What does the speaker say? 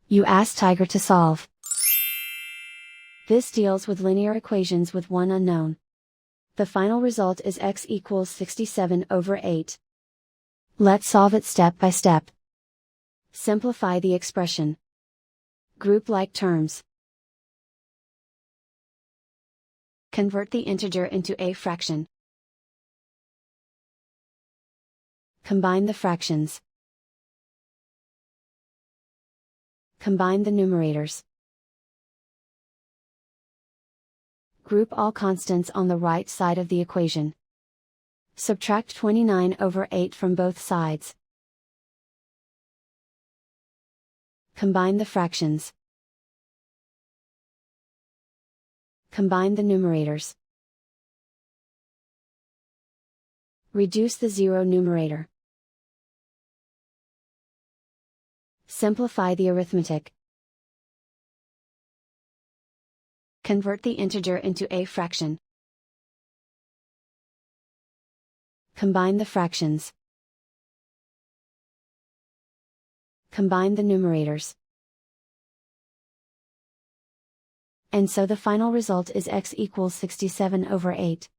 You ask Tiger to solve. This deals with linear equations with one unknown. The final result is x equals 67/8. Let's solve it step by step. Simplify the expression. Group like terms. Convert the integer into a fraction. Combine the fractions. Combine the numerators. Group all constants on the right side of the equation. Subtract 29/8 from both sides. Combine the fractions. Combine the numerators. Reduce the zero numerator. Simplify the arithmetic. Convert the integer into a fraction. Combine the fractions. Combine the numerators. And so the final result is x equals 67/8.